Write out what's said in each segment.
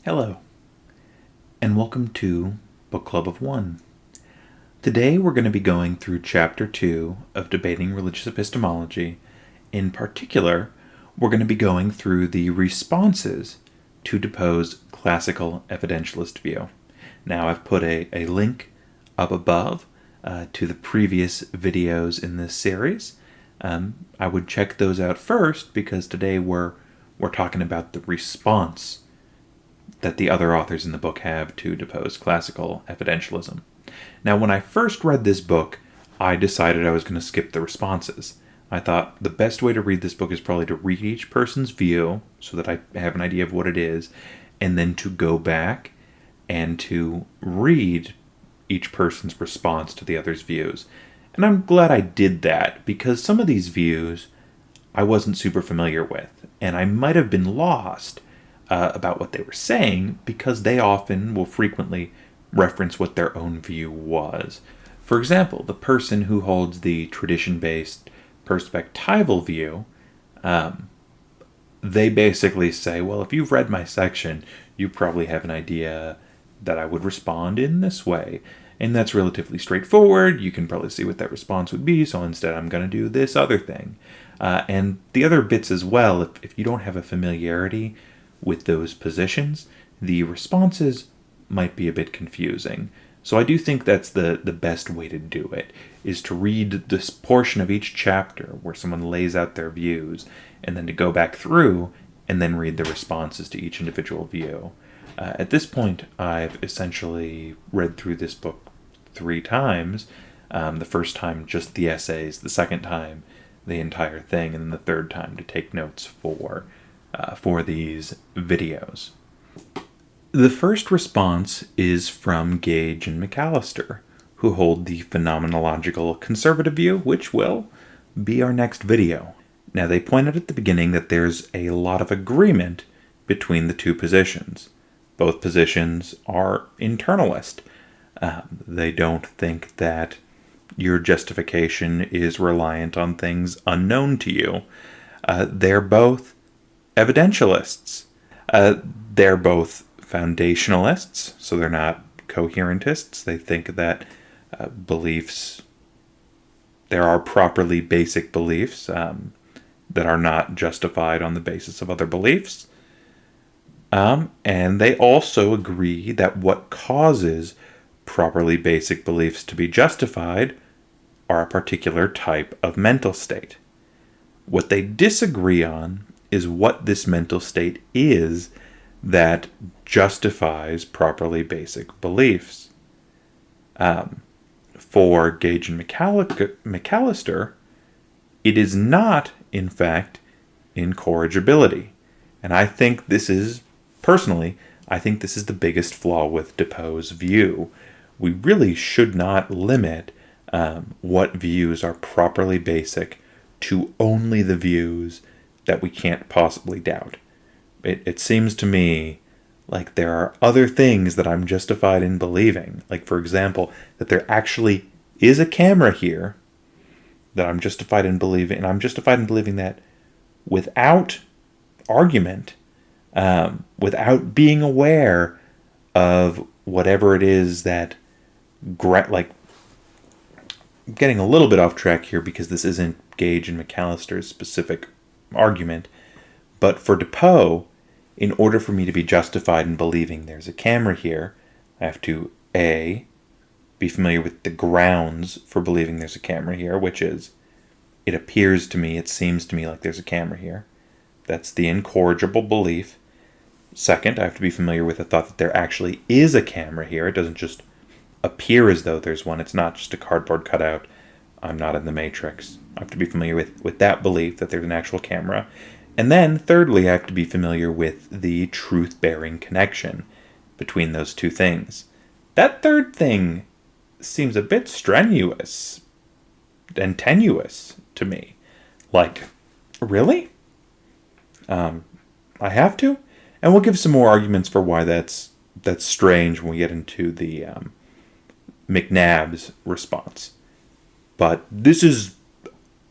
Hello, and welcome to Book Club of One. Today we're going to be going through Chapter 2 of Debating Religious Epistemology. In particular, we're going to be going through the responses to DEPOE's Classical Evidentialist view. Now, I've put a link up above to the previous videos in this series. I would check those out first because today we're talking about the response that the other authors in the book have to DEPOE's Classical Evidentialism. Now, when I first read this book, I decided I was going to skip the responses. I thought the best way to read this book is probably to read each person's view so that I have an idea of what it is, and then to go back and to read each person's response to the other's views. And I'm glad I did that because some of these views I wasn't super familiar with, and I might have been lost about what they were saying because they will frequently reference what their own view was. For example, the person who holds the tradition-based perspectival view, they basically say, well, if you've read my section, you probably have an idea that I would respond in this way. And that's relatively straightforward. You can probably see what that response would be, so instead I'm going to do this other thing. And the other bits as well, if you don't have a familiarity with those positions, the responses might be a bit confusing. So I do think that's the best way to do it, is to read this portion of each chapter where someone lays out their views, and then to go back through and then read the responses to each individual view. At this point, I've essentially read through this book 3 times. The first time, just the essays. The second time, the entire thing. And then the third time to take notes for these videos. The first response is from Gage and McAllister, who hold the phenomenological conservative view, which will be our next video. Now, they point out at the beginning that there's a lot of agreement between the two positions. Both positions are internalist. They don't think that your justification is reliant on things unknown to you. They're both evidentialists. They're both foundationalists, so they're not coherentists. They think that there are properly basic beliefs that are not justified on the basis of other beliefs. And they also agree that what causes properly basic beliefs to be justified are a particular type of mental state. What they disagree on is what this mental state is that justifies properly basic beliefs. For Gage and McAllister, it is not, in fact, incorrigibility. And I think this is, personally, the biggest flaw with DEPOE's view. We really should not limit what views are properly basic to only the views that we can't possibly doubt. It seems to me like there are other things that I'm justified in believing. Like, for example, that there actually is a camera here that I'm justified in believing. And I'm justified in believing that without argument, without being aware of whatever it is that, I'm getting a little bit off track here because this isn't Gage and McAllister's specific argument, but for DEPOE, in order for me to be justified in believing there's a camera here, I have to A, be familiar with the grounds for believing there's a camera here, which is, it seems to me like there's a camera here. That's the incorrigible belief. Second, I have to be familiar with the thought that there actually is a camera here. It doesn't just appear as though there's one. It's not just a cardboard cutout. I'm not in the Matrix. I have to be familiar with that belief that there's an actual camera. And then, thirdly, I have to be familiar with the truth-bearing connection between those two things. That third thing seems a bit strenuous and tenuous to me. Like, really? I have to? And we'll give some more arguments for why that's strange when we get into the MCNABB's response. But this is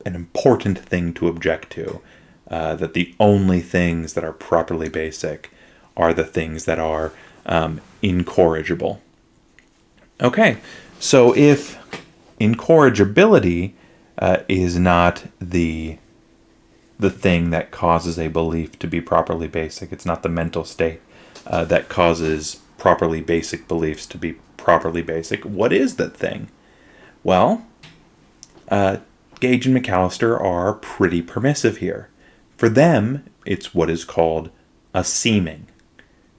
an important thing to object to, that the only things that are properly basic are the things that are incorrigible. Okay, so if incorrigibility is not the thing that causes a belief to be properly basic, it's not the mental state that causes properly basic beliefs to be properly basic, what is that thing? Well, Gage and McAllister are pretty permissive here. For them, it's what is called a seeming.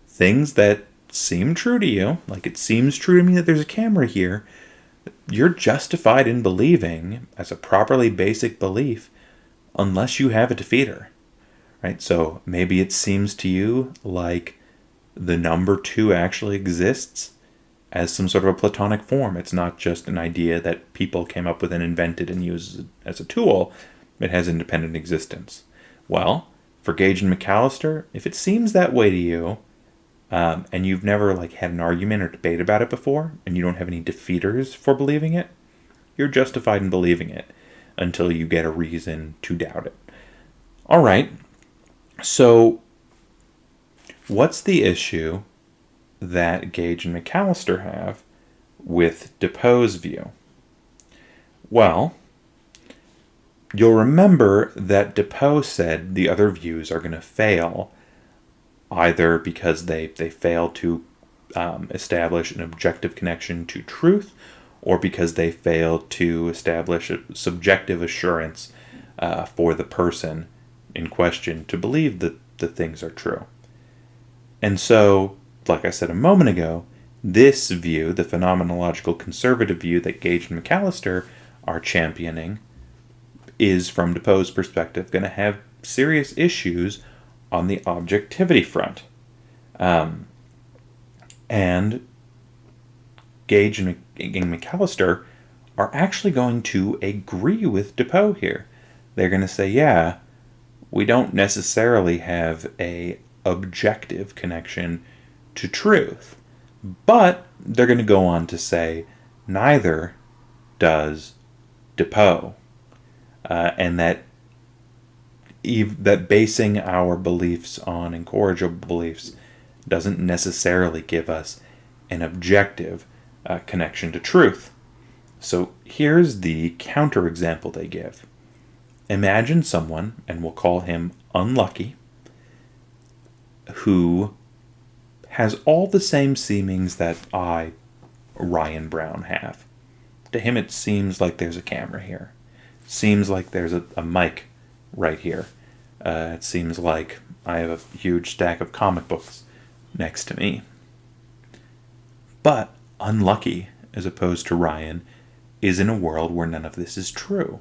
Things that seem true to you, like it seems true to me that there's a camera here, you're justified in believing as a properly basic belief unless you have a defeater, right? So maybe it seems to you like the number 2 actually exists as some sort of a Platonic form. It's not just an idea that people came up with and invented and used as a tool. It has independent existence. Well, for Gage and McAllister, if it seems that way to you, and you've never had an argument or debate about it before, and you don't have any defeaters for believing it, you're justified in believing it until you get a reason to doubt it. All right, so what's the issue that Gage and McAllister have with DEPOE's view? Well, you'll remember that DEPOE said the other views are going to fail either because they fail to establish an objective connection to truth, or because they fail to establish a subjective assurance for the person in question to believe that the things are true. And so, like I said a moment ago, this view, the phenomenological conservative view that Gage and McAllister are championing, is, from DEPOE's perspective, going to have serious issues on the objectivity front. And Gage and McAllister are actually going to agree with DEPOE here. They're going to say, yeah, we don't necessarily have a objective connection to truth. But they're going to go on to say, neither does DEPOE. And that basing our beliefs on incorrigible beliefs doesn't necessarily give us an objective connection to truth. So here's the counterexample they give. Imagine someone, and we'll call him unlucky, who has all the same seemings that I, Ryan Brown, have. To him it seems like there's a camera here. It seems like there's a mic right here. It seems like I have a huge stack of comic books next to me. But unlucky, as opposed to Ryan, is in a world where none of this is true.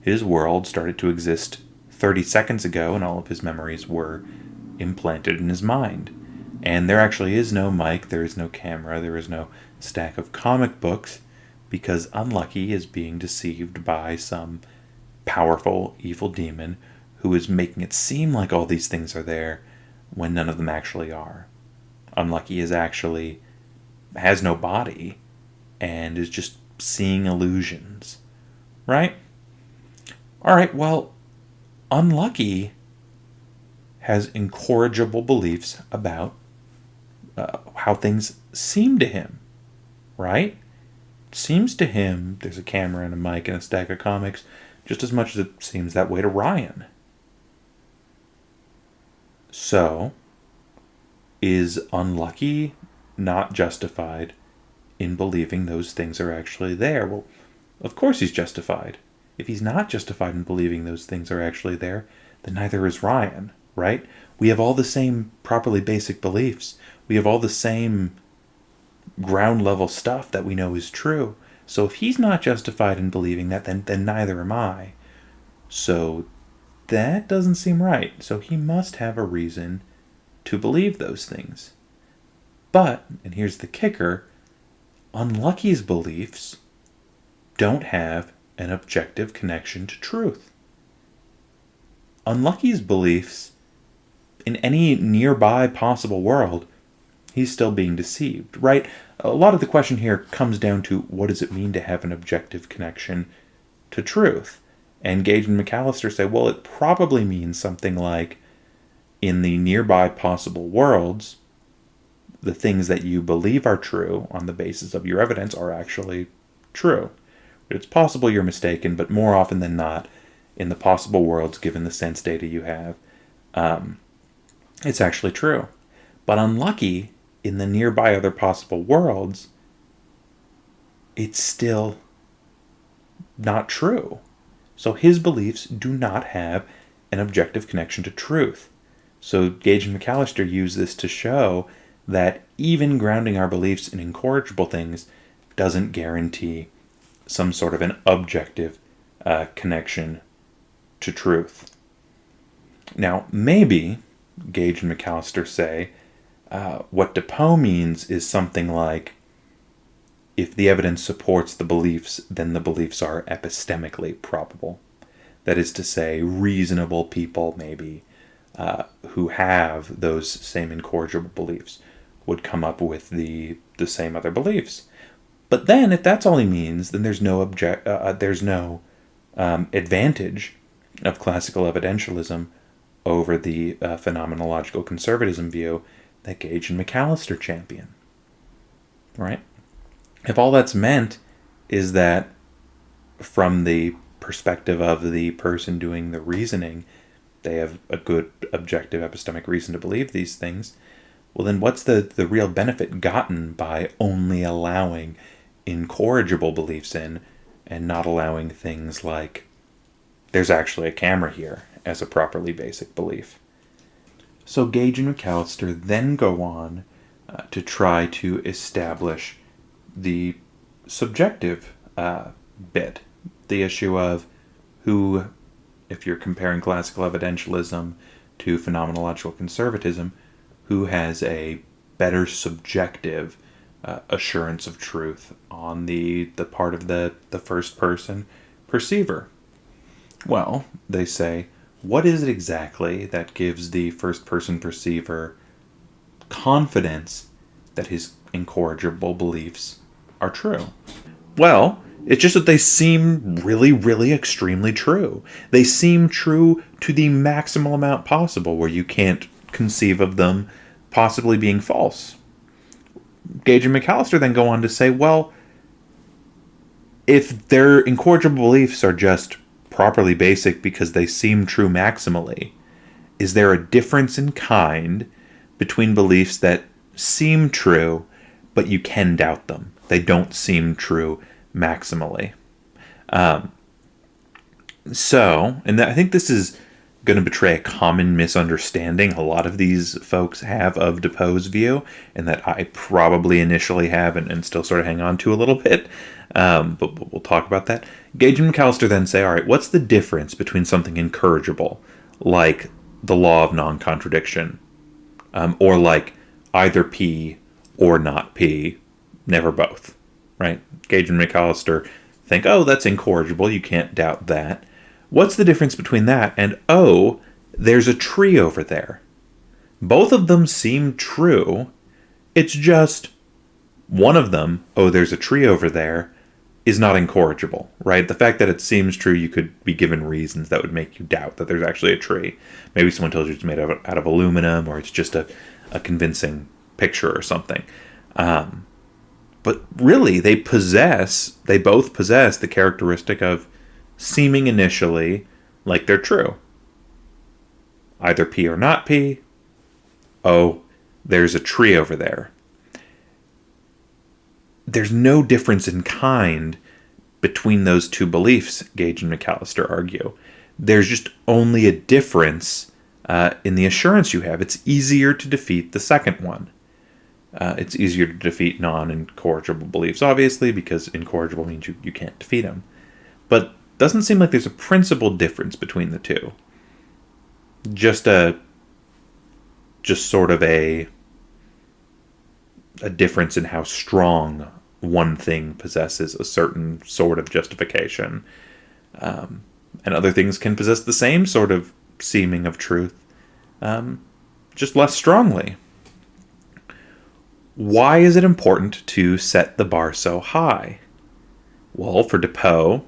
His world started to exist 30 seconds ago, and all of his memories were implanted in his mind. And there actually is no mic, there is no camera, there is no stack of comic books, because Unlucky is being deceived by some powerful, evil demon who is making it seem like all these things are there when none of them actually are. Unlucky has no body and is just seeing illusions. Right? Alright, well, Unlucky has incorrigible beliefs about how things seem to him. Right? It seems to him there's a camera and a mic and a stack of comics just as much as it seems that way to Ryan. So, is Unlucky not justified in believing those things are actually there? Well, of course he's justified. If he's not justified in believing those things are actually there, then neither is Ryan, right? We have all the same properly basic beliefs. We have all the same ground level stuff that we know is true. So if he's not justified in believing that, then neither am I. So that doesn't seem right. So he must have a reason to believe those things. But, and here's the kicker, Unlucky's beliefs don't have an objective connection to truth. Unlucky's beliefs, in any nearby possible world, he's still being deceived, right? A lot of the question here comes down to what does it mean to have an objective connection to truth? And Gage and McAllister say, well, it probably means something like in the nearby possible worlds, the things that you believe are true on the basis of your evidence are actually true. It's possible you're mistaken, but more often than not, in the possible worlds, given the sense data you have, it's actually true. But unlucky, in the nearby other possible worlds, it's still not true. So his beliefs do not have an objective connection to truth. So Gage and McAllister use this to show that even grounding our beliefs in incorrigible things doesn't guarantee some sort of an objective connection to truth. Now, maybe, Gage and McAllister say, what DEPOE means is something like, if the evidence supports the beliefs, then the beliefs are epistemically probable. That is to say, reasonable people, maybe, who have those same incorrigible beliefs would come up with the same other beliefs. But then, if that's all he means, then there's no advantage of classical evidentialism over the phenomenological conservatism view that Gage and McAllister champion. Right? If all that's meant is that from the perspective of the person doing the reasoning, they have a good objective epistemic reason to believe these things, well then what's the real benefit gotten by only allowing incorrigible beliefs in and not allowing things like there's actually a camera here as a properly basic belief? So Gage and McAllister then go on to try to establish the subjective bit, the issue of who, if you're comparing classical evidentialism to phenomenological conservatism, who has a better subjective assurance of truth on the part of the first person perceiver. Well, they say, what is it exactly that gives the first person perceiver confidence that his incorrigible beliefs are true? Well, it's just that they seem really, really extremely true. They seem true to the maximal amount possible, where you can't conceive of them possibly being false. Gage and McAllister then go on to say, well, if their incorrigible beliefs are just properly basic because they seem true maximally, is there a difference in kind between beliefs that seem true but you can doubt them? They don't seem true maximally. I think this is going to betray a common misunderstanding a lot of these folks have of DEPOE's view, and that I probably initially have and still sort of hang on to a little bit. But we'll talk about that. Gage and McAllister then say, all right, what's the difference between something incorrigible, like the law of non-contradiction, or like either P or not P, never both, right? Gage and McAllister think, oh, that's incorrigible, you can't doubt that. What's the difference between that and, oh, there's a tree over there? Both of them seem true. It's just one of them, oh, there's a tree over there, is not incorrigible, right? The fact that it seems true, you could be given reasons that would make you doubt that there's actually a tree. Maybe someone tells you it's made out of aluminum, or it's just a convincing picture or something. But really, they both possess the characteristic of seeming initially like they're true. Either P or not P. Oh, there's a tree over there. There's no difference in kind between those two beliefs, Gage and McAllister argue. There's just only a difference in the assurance you have. It's easier to defeat the second one. It's easier to defeat non-incorrigible beliefs, obviously, because incorrigible means you can't defeat them. But doesn't seem like there's a principal difference between the two. Just sort of a difference in how strong one thing possesses a certain sort of justification. And other things can possess the same sort of seeming of truth, just less strongly. Why is it important to set the bar so high? Well, for DEPOE,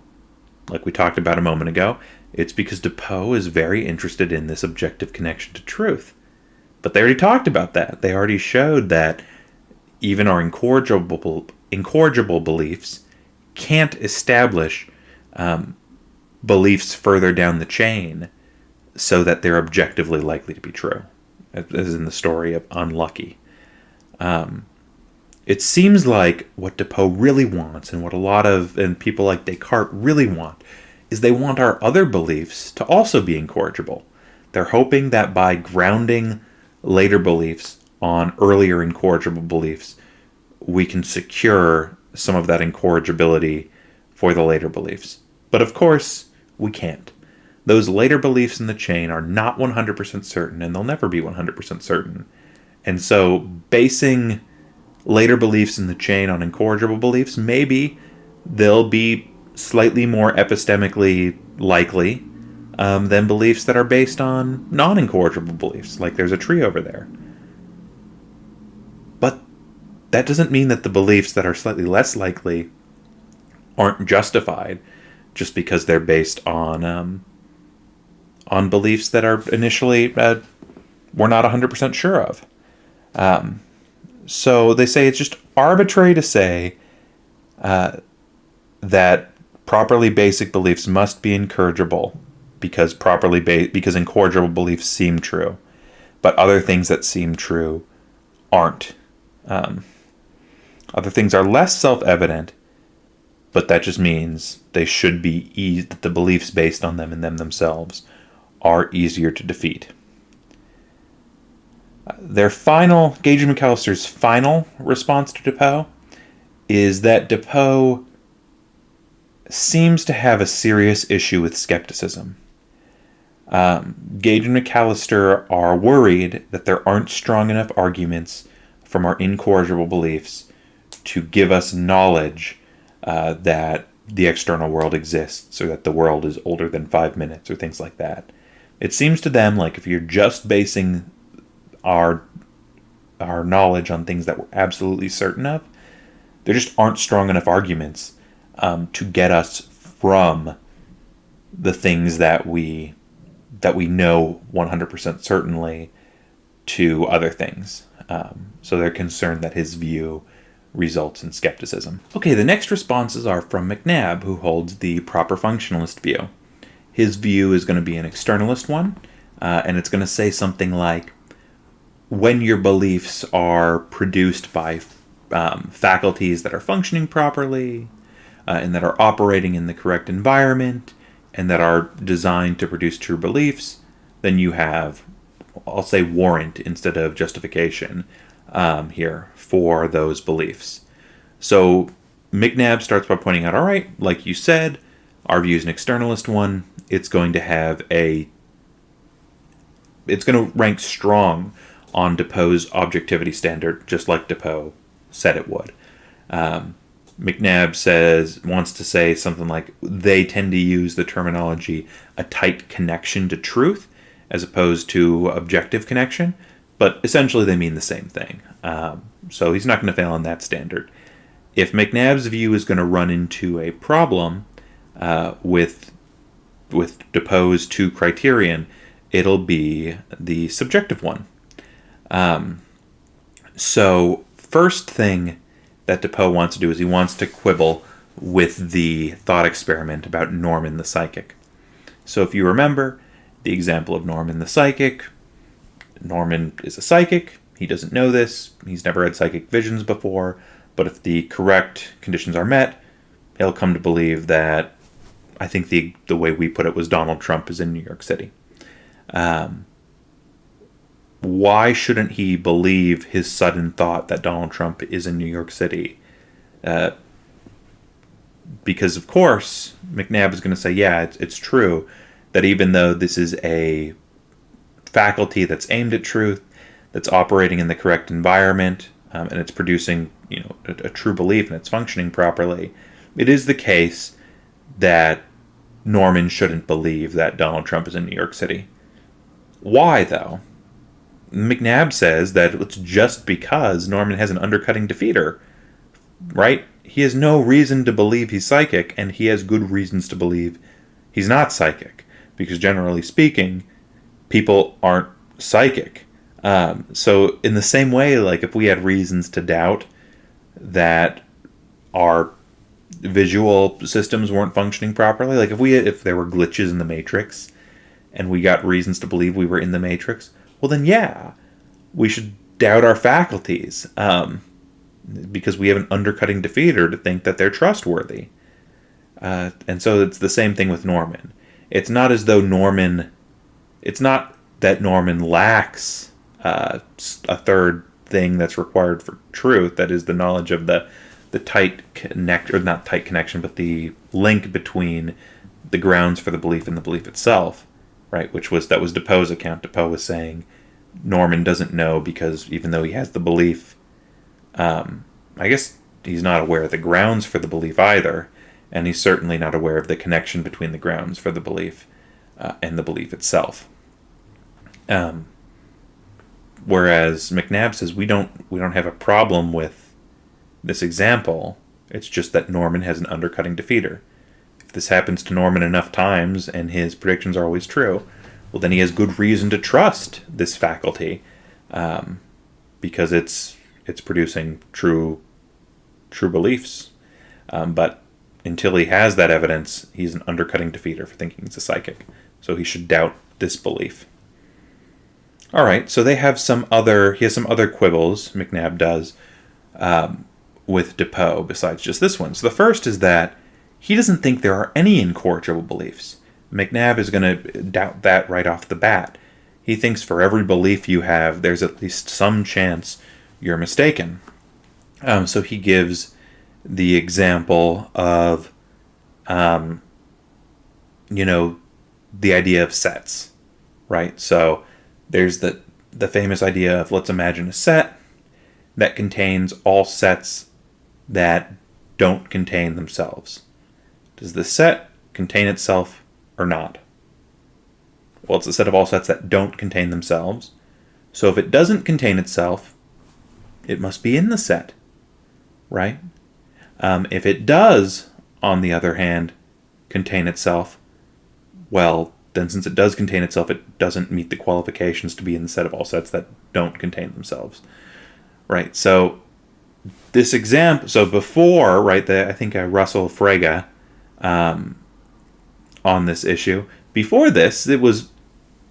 like we talked about a moment ago, it's because DEPOE is very interested in this objective connection to truth. But they already talked about that. They already showed that even our incorrigible beliefs can't establish beliefs further down the chain so that they're objectively likely to be true, as in the story of Unlucky. It seems like what DEPOE really wants, and what a lot of people like Descartes really want, is they want our other beliefs to also be incorrigible. They're hoping that by grounding later beliefs on earlier incorrigible beliefs, we can secure some of that incorrigibility for the later beliefs. But of course, we can't. Those later beliefs in the chain are not 100% certain, and they'll never be 100% certain. And so basing later beliefs in the chain on incorrigible beliefs, maybe they'll be slightly more epistemically likely than beliefs that are based on non-incorrigible beliefs, like there's a tree over there. But that doesn't mean that the beliefs that are slightly less likely aren't justified just because they're based on beliefs that are initially we're not 100% sure of. So they say it's just arbitrary to say that properly basic beliefs must be incorrigible because because incorrigible beliefs seem true, but other things that seem true aren't. Other things are less self-evident, but that just means they should be that the beliefs based on them and them themselves are easier to defeat. Gage and McAllister's final response to DEPOE is that DEPOE seems to have a serious issue with skepticism. Gage and McAllister are worried that there aren't strong enough arguments from our incorrigible beliefs to give us knowledge that the external world exists, or that the world is older than 5 minutes, or things like that. It seems to them like if you're just basing our knowledge on things that we're absolutely certain of, there just aren't strong enough arguments to get us from the things that we know 100% certainly to other things. So they're concerned that his view results in skepticism. Okay, the next responses are from McNabb, who holds the proper functionalist view. His view is going to be an externalist one, and it's going to say something like, when your beliefs are produced by faculties that are functioning properly, and that are operating in the correct environment, and that are designed to produce true beliefs, then you have, I'll say, warrant instead of justification here for those beliefs. So McNabb starts by pointing out, all right, like you said, our view is an externalist one. It's going to rank strong on DEPOE's objectivity standard, just like DEPOE said it would. McNabb wants to say something like, they tend to use the terminology a tight connection to truth as opposed to objective connection, but essentially they mean the same thing. So he's not going to fail on that standard. If McNabb's view is going to run into a problem with DEPOE's two criterion, it'll be the subjective one. So first thing that DEPOE wants to do is he wants to quibble with the thought experiment about Norman the psychic. So if you remember the example of Norman the psychic, Norman is a psychic. He doesn't know this. He's never had psychic visions before. But if the correct conditions are met, he'll come to believe that, I think the way we put it was, Donald Trump is in New York City. Why shouldn't he believe his sudden thought that Donald Trump is in New York City? Because, of course, McNabb is going to say, yeah, it's true that even though this is a faculty that's aimed at truth, that's operating in the correct environment, and it's producing a true belief and it's functioning properly, it is the case that Norman shouldn't believe that Donald Trump is in New York City. Why, though? McNabb says that it's just because Norman has an undercutting defeater, right? He has no reason to believe he's psychic, and he has good reasons to believe he's not psychic, because generally speaking, people aren't psychic So in the same way, like if we had reasons to doubt that our visual systems weren't functioning properly, like if there were glitches in the Matrix and we got reasons to believe we were in the Matrix, well then yeah, we should doubt our faculties, because we have an undercutting defeater to think that they're trustworthy. And so it's the same thing with Norman. It's not as though it's not that Norman lacks a third thing that's required for truth, that is the knowledge of the not tight connection, but the link between the grounds for the belief and the belief itself, right? That was DEPOE's account. DEPOE was saying Norman doesn't know because even though he has the belief, I guess he's not aware of the grounds for the belief either, and he's certainly not aware of the connection between the grounds for the belief and the belief itself. Whereas McNabb says we don't have a problem with this example. It's just that Norman has an undercutting defeater. If this happens to Norman enough times and his predictions are always true, well, then he has good reason to trust this faculty, because it's producing true beliefs. But until he has that evidence, he's an undercutting defeater for thinking he's a psychic. So he should doubt this belief. All right, so he has some other quibbles, McNabb does, with DEPOE besides just this one. So the first is that he doesn't think there are any incorrigible beliefs. McNabb is going to doubt that right off the bat. He thinks for every belief you have, there's at least some chance you're mistaken. So he gives the example of, the idea of sets, right? So there's the famous idea of, let's imagine a set that contains all sets that don't contain themselves. Does the set contain itself or not? Well, it's a set of all sets that don't contain themselves. So if it doesn't contain itself, it must be in the set, right? If it does, on the other hand, contain itself, well, then since it does contain itself, it doesn't meet the qualifications to be in the set of all sets that don't contain themselves, right? So this example, so before, right, I think Russell Frege on this issue, before this, it was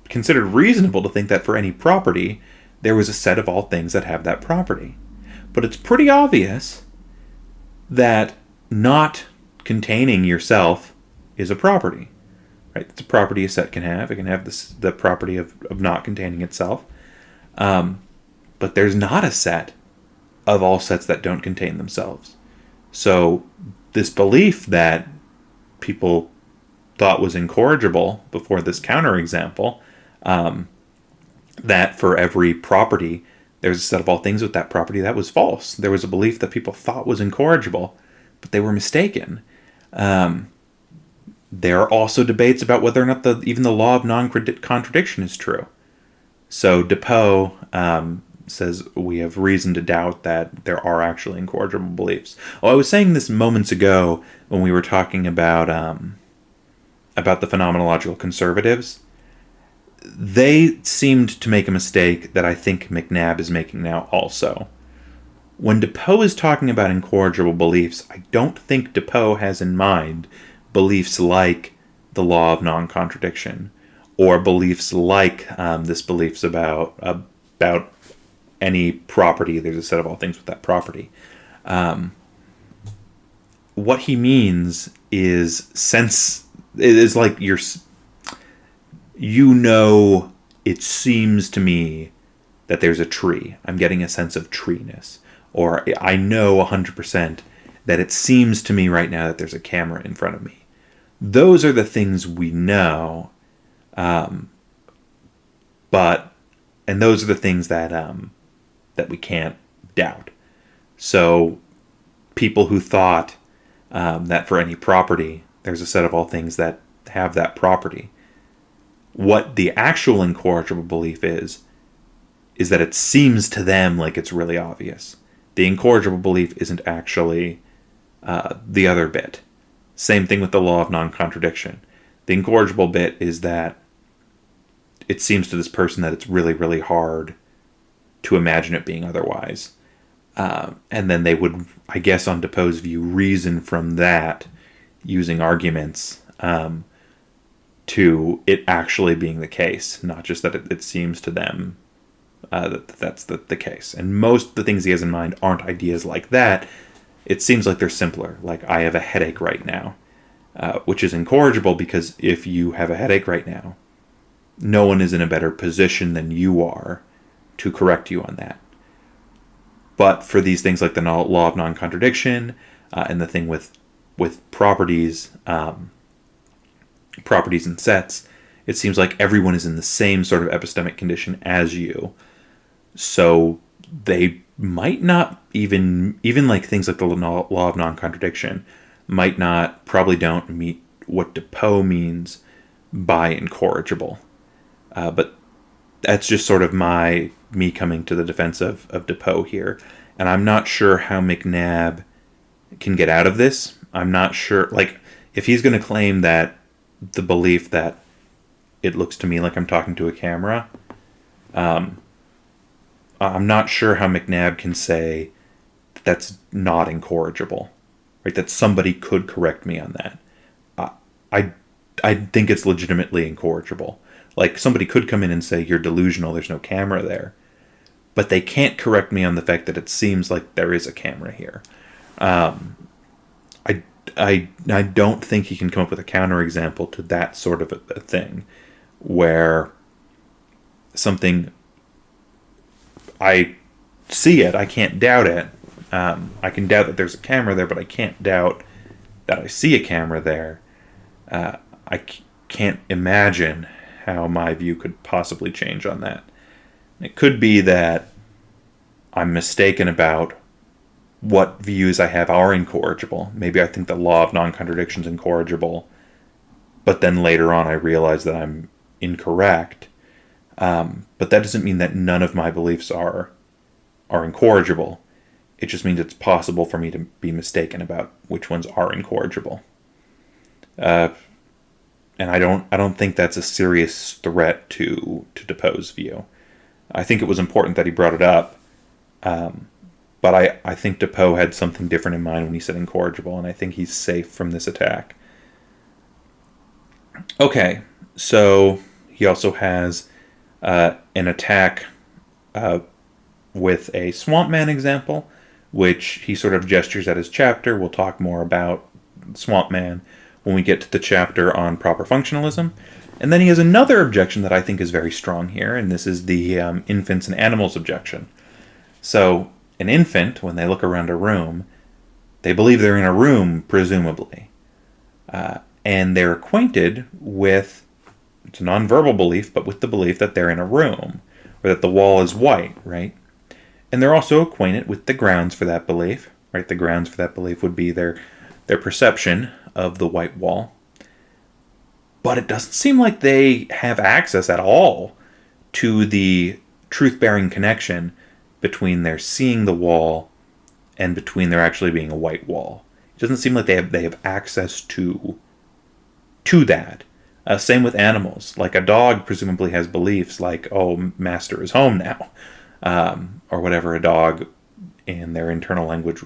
considered reasonable to think that for any property, there was a set of all things that have that property. But it's pretty obvious that not containing yourself is a property. Right? It's a property a set can have. It can have the property of not containing itself. But there's not a set of all sets that don't contain themselves. So this belief that people thought was incorrigible before this counterexample, that for every property there's a set of all things with that property, that was false. There was a belief that people thought was incorrigible, but they were mistaken. There are also debates about whether or not even the law of non-contradiction is true. So DEPOE says we have reason to doubt that there are actually incorrigible beliefs. Well, I was saying this moments ago when we were talking about the phenomenological conservatives. They seemed to make a mistake that I think McNabb is making now also. When DEPOE is talking about incorrigible beliefs, I don't think DEPOE has in mind beliefs like the law of non-contradiction, or beliefs like this beliefs about any property. There's a set of all things with that property. What he means is like it seems to me that there's a tree. I'm getting a sense of treeness. Or I know 100% that it seems to me right now that there's a camera in front of me. Those are the things we know. And those are the things that we can't doubt. So people who thought that for any property, there's a set of all things that have that property. What the actual incorrigible belief is that it seems to them like it's really obvious. The incorrigible belief isn't actually the other bit. Same thing with the law of non-contradiction. The incorrigible bit is that it seems to this person that it's really, really hard to imagine it being otherwise. And then they would, I guess, on DEPOE's view, reason from that using arguments to it actually being the case, not just that it seems to them that's the case. And most of the things he has in mind aren't ideas like that. It seems like they're simpler, like I have a headache right now, which is incorrigible because if you have a headache right now, no one is in a better position than you are to correct you on that. But for these things like the law of non-contradiction and the thing with properties, properties and sets, it seems like everyone is in the same sort of epistemic condition as you. So they might not even like things like the law of non-contradiction probably don't meet what DEPOE means by incorrigible. But that's just sort of me coming to the defense of DEPOE here. And I'm not sure how MCNABB can get out of this. I'm not sure, like, if he's going to claim that the belief that it looks to me like I'm talking to a camera, I'm not sure how MCNABB can say that's not incorrigible, right? That somebody could correct me on that. I think it's legitimately incorrigible. Like, somebody could come in and say, you're delusional, there's no camera there. But they can't correct me on the fact that it seems like there is a camera here. I don't think he can come up with a counterexample to that sort of a thing, where something, I see it, I can't doubt it. I can doubt that there's a camera there, but I can't doubt that I see a camera there. I can't imagine how my view could possibly change on that. It could be that I'm mistaken about what views I have are incorrigible. Maybe I think the law of non-contradiction is incorrigible, but then later on I realize that I'm incorrect. But that doesn't mean that none of my beliefs are incorrigible. It just means it's possible for me to be mistaken about which ones are incorrigible. And I don't think that's a serious threat to DEPOE's view. I think it was important that he brought it up, but I think DEPOE had something different in mind when he said incorrigible, and I think he's safe from this attack. Okay, so he also has an attack with a swamp man example, which he sort of gestures at his chapter. We'll talk more about swamp man when we get to the chapter on proper functionalism. And then he has another objection that I think is very strong here, and this is the infants and animals objection. So an infant, when they look around a room, they believe they're in a room, presumably. And they're acquainted with, it's a nonverbal belief, but with the belief that they're in a room, or that the wall is white, right? And they're also acquainted with the grounds for that belief, right? The grounds for that belief would be their perception of the white wall. But it doesn't seem like they have access at all to the truth-bearing connection between their seeing the wall and between there actually being a white wall. It doesn't seem like they have access to that. Same with animals. Like a dog presumably has beliefs like, oh, master is home now. Or whatever a dog in their internal language,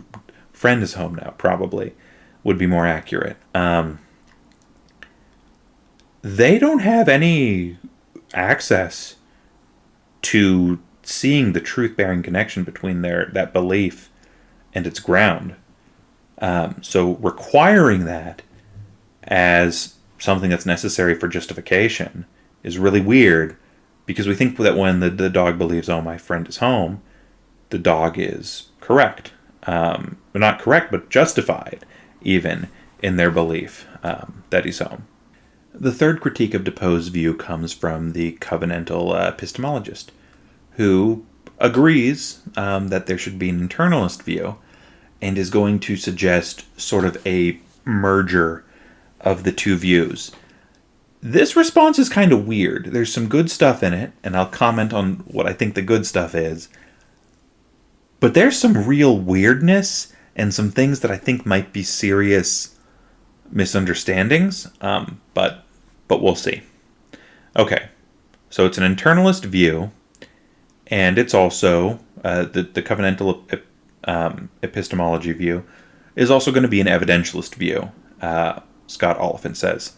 friend is home now, probably would be more accurate. They don't have any access to seeing the truth-bearing connection between that belief and its ground. So requiring that as something that's necessary for justification is really weird, because we think that when the dog believes, oh, my friend is home, the dog is correct. Not correct, but justified, even in their belief that he's home. The third critique of DEPOE's view comes from the covenantal epistemologist, who agrees that there should be an internalist view, and is going to suggest sort of a merger of the two views. This response is kind of weird. There's some good stuff in it, and I'll comment on what I think the good stuff is. But there's some real weirdness and some things that I think might be serious misunderstandings, but we'll see. Okay, so it's an internalist view, And it's also, the covenantal epistemology view is also going to be an evidentialist view, Scott Oliphant says.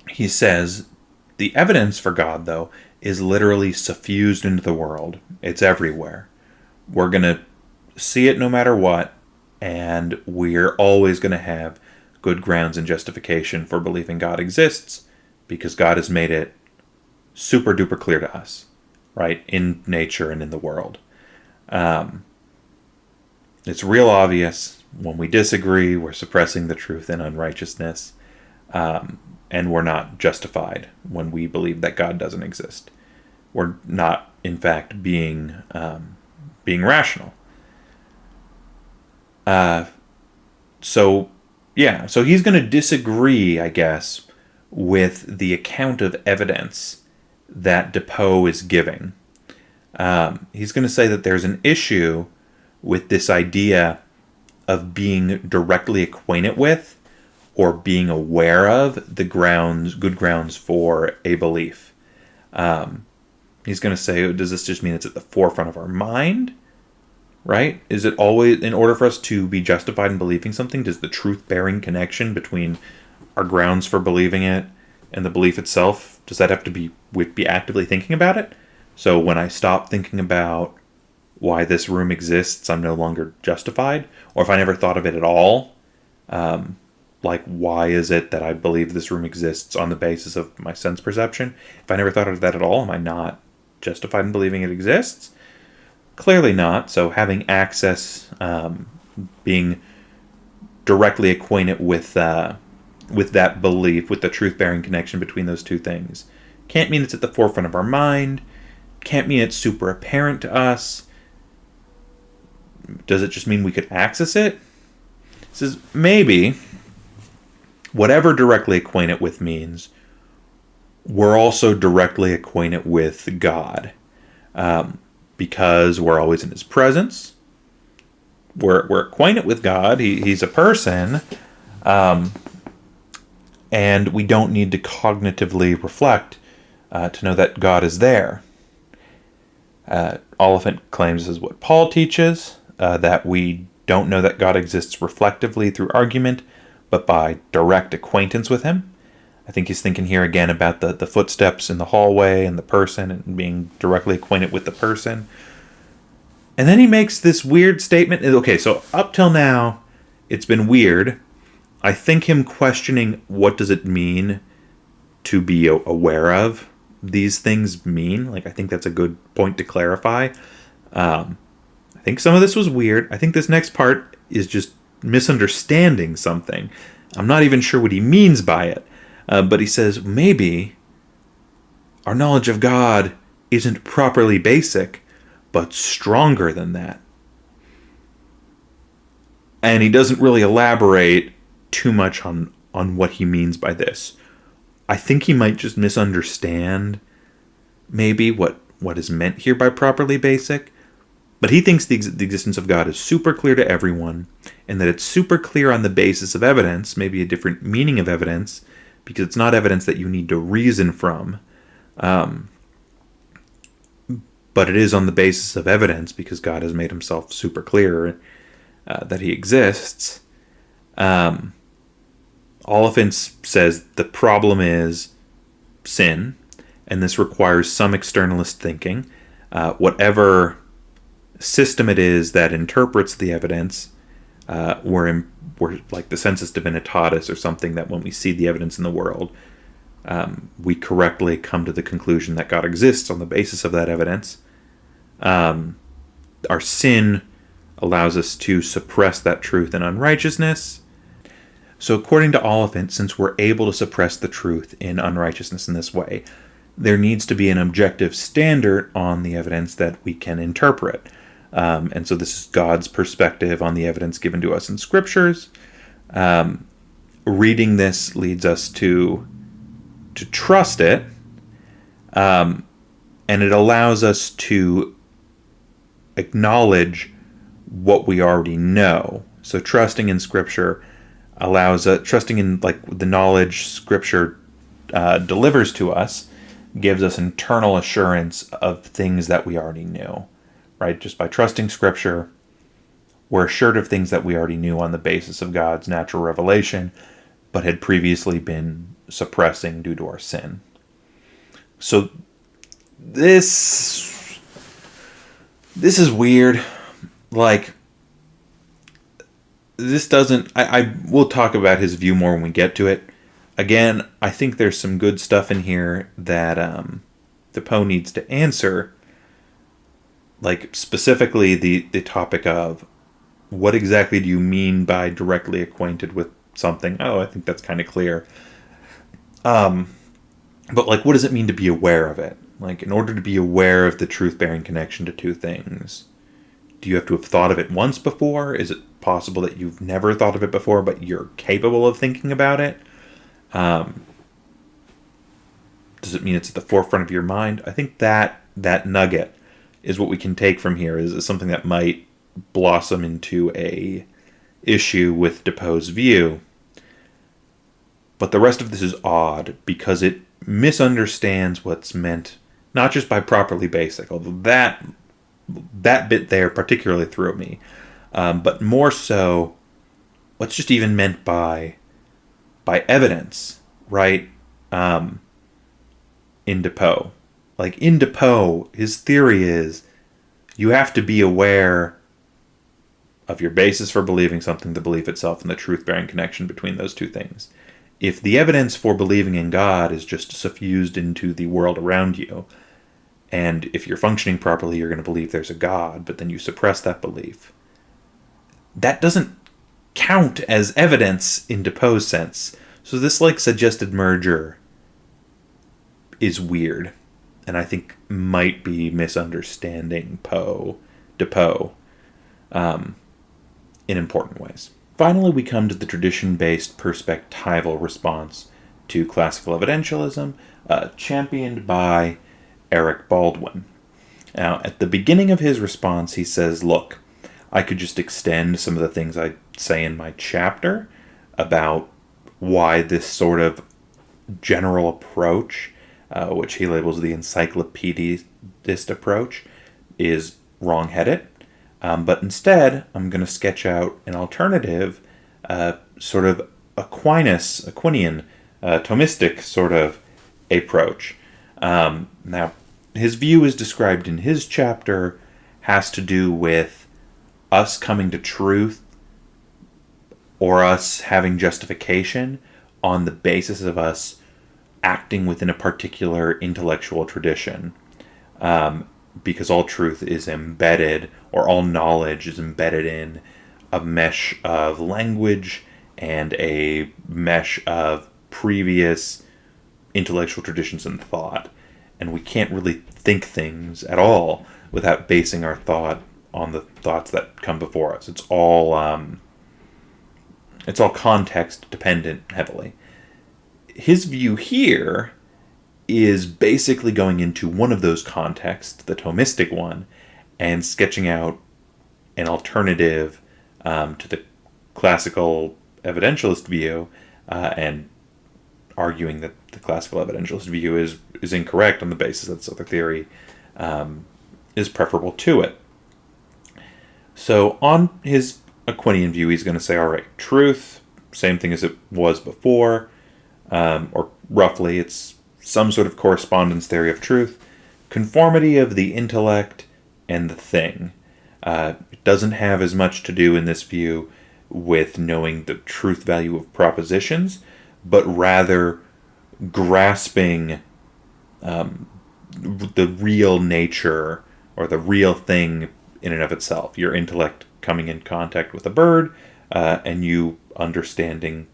He says, the evidence for God, though, is literally suffused into the world. It's everywhere. We're going to see it no matter what, and we're always going to have good grounds and justification for believing God exists, because God has made it super duper clear to us, right, in nature and in the world. It's real obvious. When we disagree, we're suppressing the truth in unrighteousness, and we're not justified when we believe that God doesn't exist. We're not, in fact, being rational. So he's going to disagree, I guess, with the account of evidence that DEPOE is giving. He's going to say that there's an issue with this idea of being directly acquainted with or being aware of the good grounds for a belief. He's going to say, does this just mean it's at the forefront of our mind? Right? Is it always, in order for us to be justified in believing something, does the truth-bearing connection between our grounds for believing it and the belief itself, does that have to be actively thinking about it? So when I stop thinking about why this room exists, I'm no longer justified? Or if I never thought of it at all, like, why is it that I believe this room exists on the basis of my sense perception? If I never thought of that at all, am I not justified in believing it exists? Clearly not. So having access, being directly acquainted with that belief, with the truth-bearing connection between those two things, can't mean it's at the forefront of our mind, can't mean it's super apparent to us. Does it just mean we could access it? It says, maybe, whatever directly acquainted with means, we're also directly acquainted with God. Because we're always in his presence. We're acquainted with God. He's a person. And we don't need to cognitively reflect to know that God is there. Oliphant claims this is what Paul teaches, that we don't know that God exists reflectively through argument, but by direct acquaintance with him. I think he's thinking here again about the footsteps in the hallway and the person and being directly acquainted with the person. And then he makes this weird statement. Okay, so up till now, it's been weird. I think him questioning what does it mean to be aware of these things mean. Like, I think that's a good point to clarify. I think some of this was weird. I think this next part is just misunderstanding something. I'm not even sure what he means by it. But he says, maybe our knowledge of God isn't properly basic, but stronger than that. And he doesn't really elaborate too much on what he means by this. I think he might just misunderstand maybe what is meant here by properly basic. But he thinks the existence of God is super clear to everyone, and that it's super clear on the basis of evidence, maybe a different meaning of evidence, because it's not evidence that you need to reason from, but it is on the basis of evidence because God has made himself super clear that he exists. Oliphant says the problem is sin, and this requires some externalist thinking. Whatever system it is that interprets the evidence, we're like the sensus divinitatis or something, that when we see the evidence in the world, we correctly come to the conclusion that God exists on the basis of that evidence. Our sin allows us to suppress that truth in unrighteousness. So according to Oliphant, since we're able to suppress the truth in unrighteousness in this way, there needs to be an objective standard on the evidence that we can interpret. And so this is God's perspective on the evidence given to us in scriptures. Reading this leads us to trust it, and it allows us to acknowledge what we already know. So trusting in scripture allows trusting in like the knowledge scripture delivers to us gives us internal assurance of things that we already knew, right? Just by trusting Scripture, we're assured of things that we already knew on the basis of God's natural revelation, but had previously been suppressing due to our sin. So this is weird. Like, this doesn't... I will talk about his view more when we get to it. Again, I think there's some good stuff in here that DEPOE needs to answer. Like, specifically the topic of what exactly do you mean by directly acquainted with something? Oh, I think that's kind of clear. But, like, what does it mean to be aware of it? Like, in order to be aware of the truth-bearing connection to two things, do you have to have thought of it once before? Is it possible that you've never thought of it before, but you're capable of thinking about it? Does it mean it's at the forefront of your mind? I think that nugget is what we can take from here, is something that might blossom into a issue with DEPOE's view. But the rest of this is odd because it misunderstands what's meant not just by properly basic, although that bit there particularly threw me, but more so what's just even meant by evidence, right? In DEPOE. Like, in DEPOE, his theory is you have to be aware of your basis for believing something, the belief itself, and the truth-bearing connection between those two things. If the evidence for believing in God is just suffused into the world around you, and if you're functioning properly, you're going to believe there's a God, but then you suppress that belief, that doesn't count as evidence in DEPOE's sense. So this, like, suggested merger is weird, and I think might be misunderstanding DEPOE in important ways. Finally, we come to the tradition-based perspectival response to classical evidentialism, championed by Eric Baldwin. Now, at the beginning of his response, he says, look, I could just extend some of the things I say in my chapter about why this sort of general approach, which he labels the encyclopedist approach, is wrong-headed. But instead, I'm going to sketch out an alternative, sort of Aquinian, Thomistic sort of approach. Now, his view is described in his chapter, has to do with us coming to truth or us having justification on the basis of us acting within a particular intellectual tradition. Because all truth is embedded, or all knowledge is embedded in a mesh of language and a mesh of previous intellectual traditions and thought. And we can't really think things at all without basing our thought on the thoughts that come before us. It's all context dependent heavily. His view here is basically going into one of those contexts, the Thomistic one, and sketching out an alternative to the classical evidentialist view, and arguing that the classical evidentialist view is incorrect on the basis that this other theory is preferable to it. So on his Aquinian view, he's going to say, all right, truth, same thing as it was before, or roughly, it's some sort of correspondence theory of truth, conformity of the intellect and the thing. It doesn't have as much to do in this view with knowing the truth value of propositions, but rather grasping the real nature or the real thing in and of itself. Your intellect coming in contact with a bird, and you understanding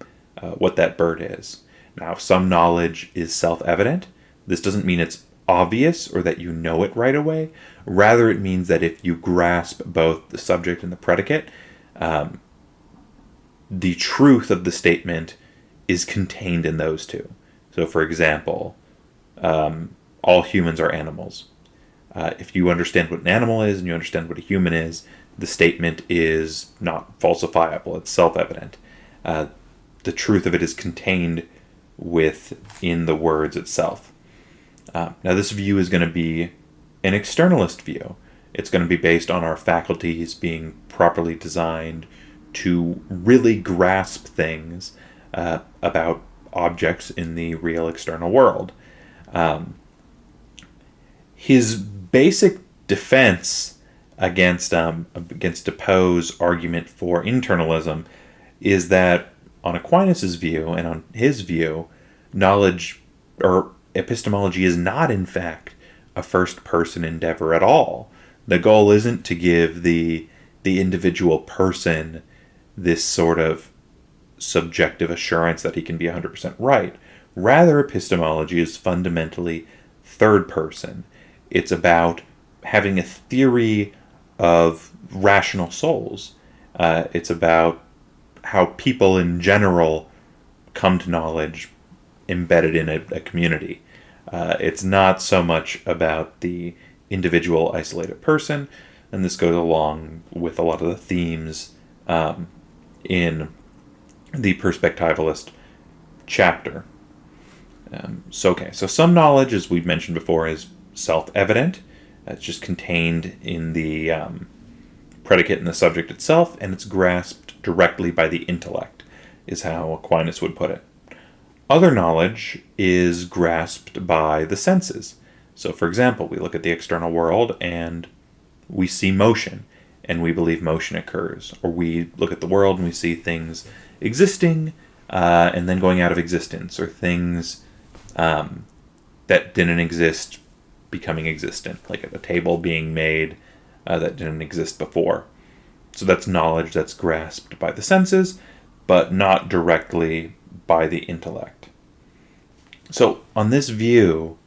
what that bird is. Now, some knowledge is self-evident. This doesn't mean it's obvious or that you know it right away. Rather, it means that if you grasp both the subject and the predicate, the truth of the statement is contained in those two. So, for example, all humans are animals. If you understand what an animal is and you understand what a human is, the statement is not falsifiable. It's self-evident. The truth of it is contained within the words itself. Now, this view is going to be an externalist view. It's going to be based on our faculties being properly designed to really grasp things about objects in the real external world. His basic defense against DEPOE's argument for internalism is that on Aquinas' view and on his view, knowledge or epistemology is not in fact a first-person endeavor at all. The goal isn't to give the individual person this sort of subjective assurance that he can be 100% right. Rather, epistemology is fundamentally third person. It's about having a theory of rational souls. It's about how people in general come to knowledge embedded in a community. It's not so much about the individual isolated person, and this goes along with a lot of the themes in the perspectivalist chapter. So some knowledge, as we've mentioned before, is self-evident. It's just contained in the predicate and the subject itself, and it's grasped directly by the intellect, is how Aquinas would put it. Other knowledge is grasped by the senses. So, for example, we look at the external world and we see motion, and we believe motion occurs. Or we look at the world and we see things existing and then going out of existence, or things that didn't exist becoming existent, like a table being made that didn't exist before. So that's knowledge that's grasped by the senses, but not directly by the intellect. So on this view,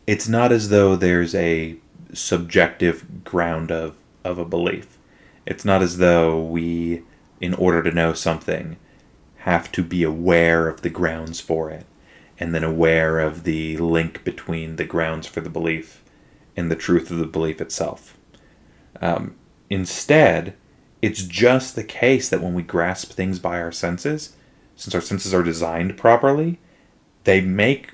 it's not as though there's a subjective ground of a belief. It's not as though we, in order to know something, have to be aware of the grounds for it, and then aware of the link between the grounds for the belief and the truth of the belief itself. Instead, it's just the case that when we grasp things by our senses, since our senses are designed properly, they make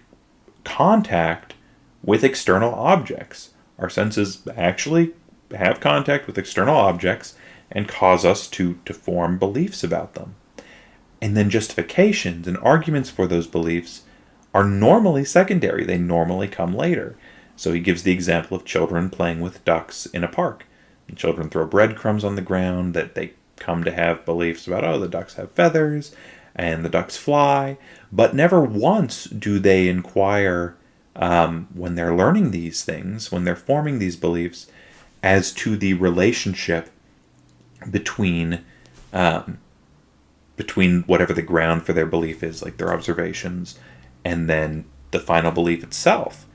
contact with external objects. Our senses actually have contact with external objects and cause us to form beliefs about them. And then justifications and arguments for those beliefs are normally secondary. They normally come later. So he gives the example of children playing with ducks in a park. And children throw breadcrumbs on the ground that they come to have beliefs about, oh, the ducks have feathers and the ducks fly. But never once do they inquire when they're learning these things, when they're forming these beliefs, as to the relationship between whatever the ground for their belief is, like their observations, and then the final belief itself.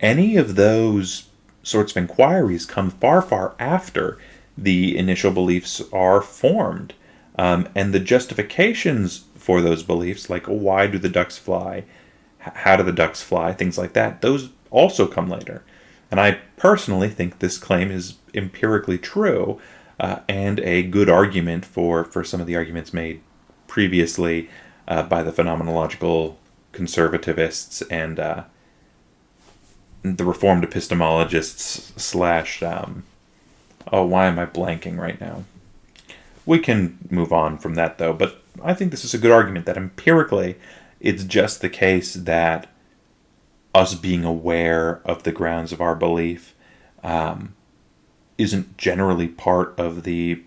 Any of those sorts of inquiries come far, far after the initial beliefs are formed. And the justifications for those beliefs, like why do the ducks fly, how do the ducks fly, things like that, those also come later. And I personally think this claim is empirically true, and a good argument for some of the arguments made previously by the phenomenological conservativists and the Reformed epistemologists slash... why am I blanking right now? We can move on from that, though, but I think this is a good argument that empirically it's just the case that us being aware of the grounds of our belief isn't generally part of the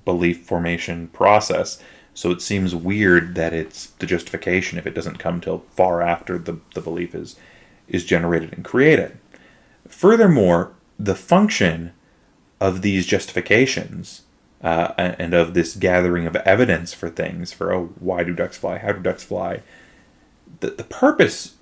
belief formation process. So it seems weird that it's the justification if it doesn't come till far after the belief is generated and created. Furthermore, the function of these justifications and of this gathering of evidence for things, for why do ducks fly, how do ducks fly, the purpose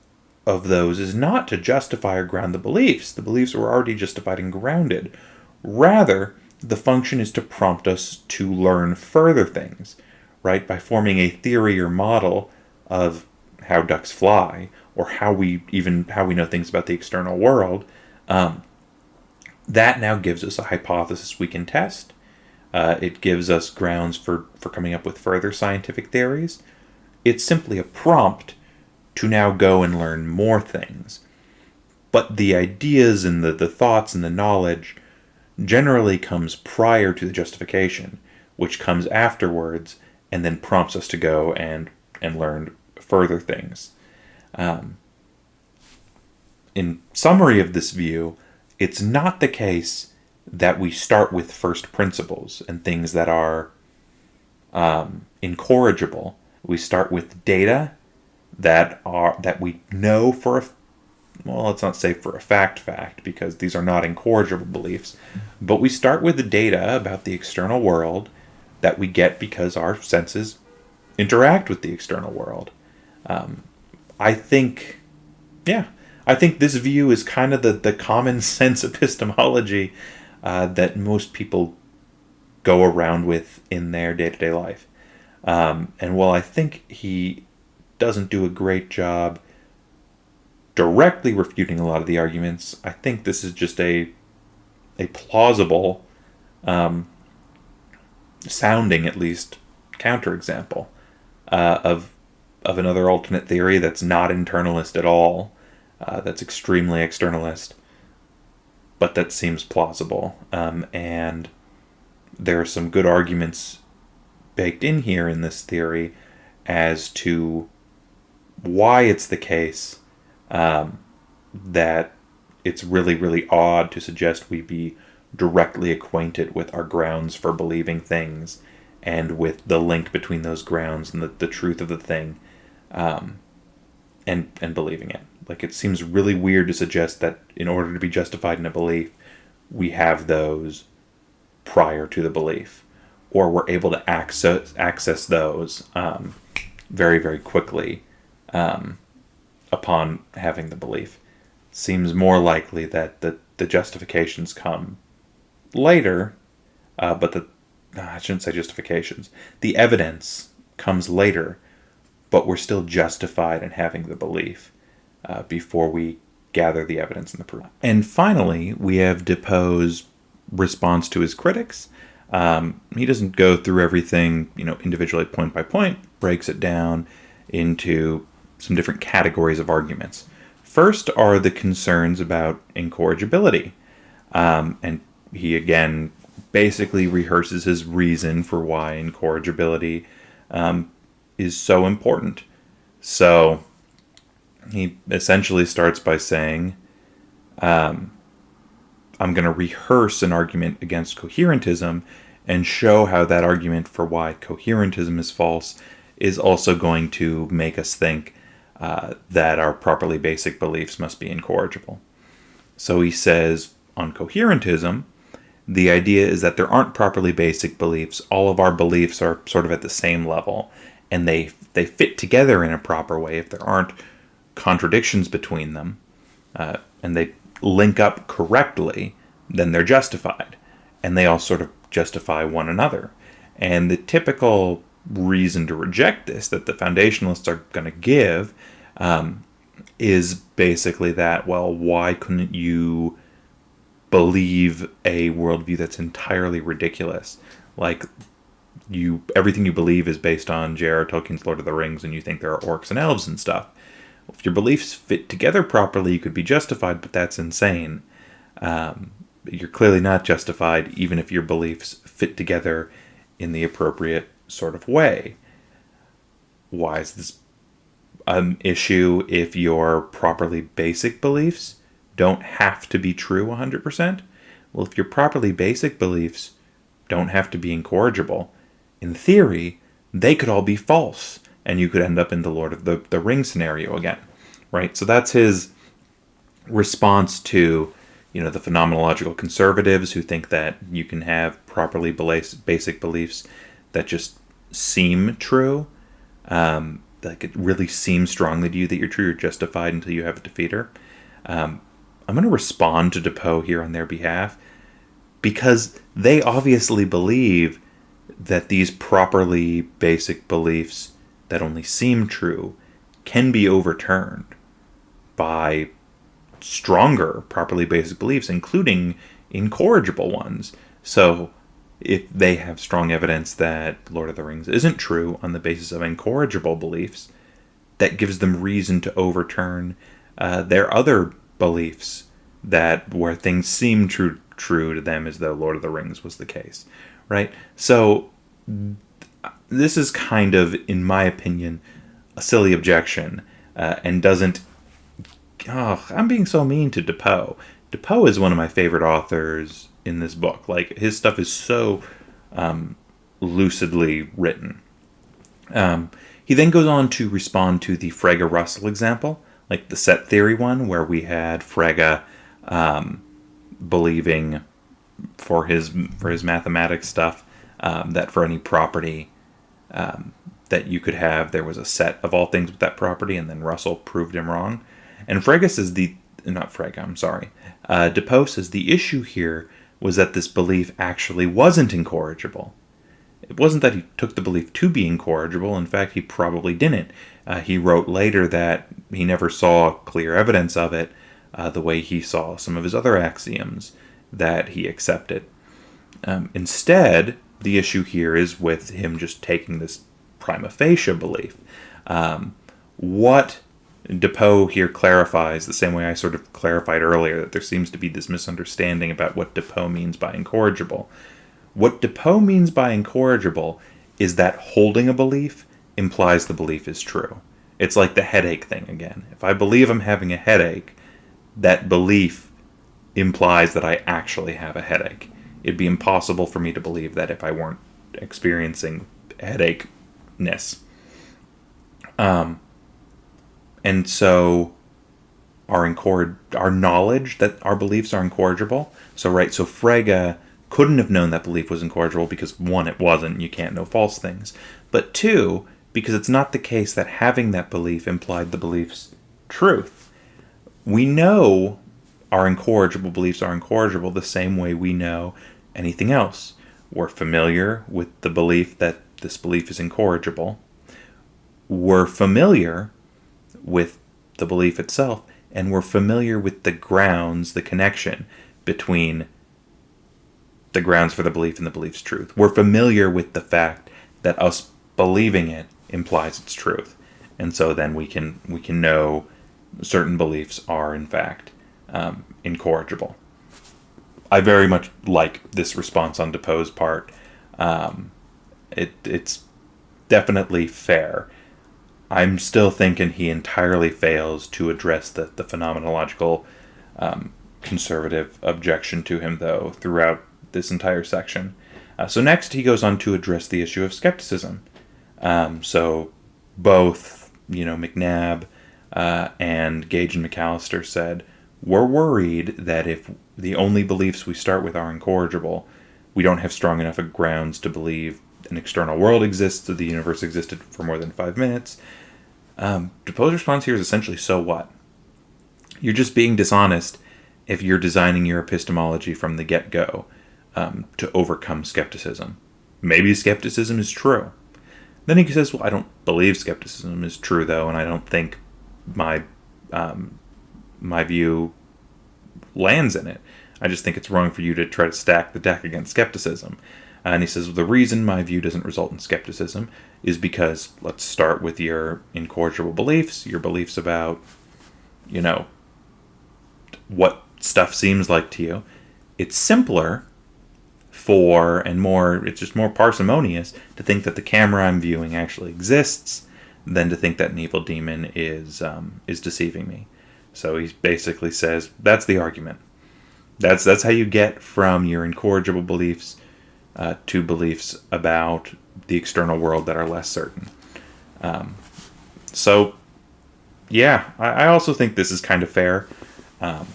of those is not to justify or ground the beliefs. The beliefs are already justified and grounded. Rather, the function is to prompt us to learn further things, right? By forming a theory or model of how ducks fly, or how we know things about the external world, that now gives us a hypothesis we can test. It gives us grounds for coming up with further scientific theories. It's simply a prompt to now go and learn more things. But the ideas and the thoughts and the knowledge generally comes prior to the justification, which comes afterwards and then prompts us to go and learn further things. In summary of this view, it's not the case that we start with first principles and things that are incorrigible. We start with data that we know for let's not say for a fact, because these are not incorrigible beliefs, but we start with the data about the external world that we get because our senses interact with the external world. I think this view is kind of the common sense epistemology that most people go around with in their day-to-day life. And while I think he doesn't do a great job directly refuting a lot of the arguments, I think this is just a plausible, sounding at least, counterexample of another alternate theory that's not internalist at all, that's extremely externalist, but that seems plausible. And there are some good arguments baked in here in this theory as to why it's the case that it's really, really odd to suggest we be directly acquainted with our grounds for believing things and with the link between those grounds and the truth of the thing, and believing it. Like, it seems really weird to suggest that in order to be justified in a belief, we have those prior to the belief, or we're able to access those very, very quickly upon having the belief. Seems more likely that the justifications come later, but I shouldn't say justifications. The evidence comes later, but we're still justified in having the belief before we gather the evidence and the proof. And finally, we have DEPOE's response to his critics. He doesn't go through everything, individually point by point, breaks it down into some different categories of arguments. First are the concerns about incorrigibility. And he again basically rehearses his reason for why incorrigibility is so important. So he essentially starts by saying, I'm going to rehearse an argument against coherentism and show how that argument for why coherentism is false is also going to make us think that our properly basic beliefs must be incorrigible. So he says, on coherentism, the idea is that there aren't properly basic beliefs. All of our beliefs are sort of at the same level, and they fit together in a proper way if there aren't contradictions between them, and they link up correctly, then they're justified. And they all sort of justify one another. And the typical reason to reject this that the foundationalists are going to give is basically that, well, why couldn't you believe a worldview that's entirely ridiculous? Like, everything you believe is based on J.R.R. Tolkien's Lord of the Rings, and you think there are orcs and elves and stuff. If your beliefs fit together properly, you could be justified, but that's insane. You're clearly not justified, even if your beliefs fit together in the appropriate sort of way. Why is this an issue if your properly basic beliefs don't have to be true 100%? Well, if your properly basic beliefs don't have to be incorrigible, in theory, they could all be false, and you could end up in the Lord of the Rings scenario again, right? So that's his response to, the phenomenological conservatives who think that you can have properly basic beliefs that just seem true, like it really seems strongly to you that you're true, you're justified until you have a defeater. I'm going to respond to DEPOE here on their behalf, because they obviously believe that these properly basic beliefs that only seem true can be overturned by stronger properly basic beliefs, including incorrigible ones. So if they have strong evidence that Lord of the Rings isn't true on the basis of incorrigible beliefs, that gives them reason to overturn their other beliefs where things seem true to them, as though Lord of the Rings was the case, right? So this is kind of, in my opinion, a silly objection, and doesn't... Oh, I'm being so mean to DEPOE. DEPOE is one of my favorite authors in this book. Like, his stuff is so lucidly written. He then goes on to respond to the Frege-Russell example, like the set theory one, where we had Frege believing for his mathematics stuff that for any property that you could have, there was a set of all things with that property, and then Russell proved him wrong. And DEPOE says the issue here was that this belief actually wasn't incorrigible. It wasn't that he took the belief to be incorrigible. In fact, he probably didn't. He wrote later that he never saw clear evidence of it, the way he saw some of his other axioms that he accepted. Instead, the issue here is with him just taking this prima facie belief. What DEPOE here clarifies, the same way I sort of clarified earlier, that there seems to be this misunderstanding about what DEPOE means by incorrigible. What DEPOE means by incorrigible is that holding a belief implies the belief is true. It's like the headache thing again. If I believe I'm having a headache, that belief implies that I actually have a headache. It'd be impossible for me to believe that if I weren't experiencing headache-ness. And so our knowledge that our beliefs are incorrigible. So Frege couldn't have known that belief was incorrigible because, one, it wasn't. You can't know false things. But two, because it's not the case that having that belief implied the belief's truth. We know our incorrigible beliefs are incorrigible the same way we know anything else. We're familiar with the belief that this belief is incorrigible. We're familiar with the belief itself, and we're familiar with the grounds, the connection between the grounds for the belief and the belief's truth. We're familiar with the fact that us believing it implies its truth, and so then we can know certain beliefs are in fact incorrigible. I very much like this response on DEPOE's part. It's definitely fair. I'm still thinking he entirely fails to address the phenomenological conservative objection to him, though, throughout this entire section. So next he goes on to address the issue of skepticism. So both, McNabb and Gage and McAllister said, we're worried that if the only beliefs we start with are incorrigible, we don't have strong enough grounds to believe an external world exists, that the universe existed for more than 5 minutes. DEPOE's response here is essentially, so what? You're just being dishonest if you're designing your epistemology from the get-go to overcome skepticism. Maybe skepticism is true. Then he says, well, I don't believe skepticism is true, though, and I don't think my view lands in it. I just think it's wrong for you to try to stack the deck against skepticism. And he says, well, the reason my view doesn't result in skepticism is because, let's start with your incorrigible beliefs, your beliefs about, what stuff seems like to you. It's simpler it's just more parsimonious to think that the camera I'm viewing actually exists than to think that an evil demon is deceiving me. So he basically says, that's the argument. That's how you get from your incorrigible beliefs to beliefs about the external world that are less certain. I also think this is kind of fair. I'm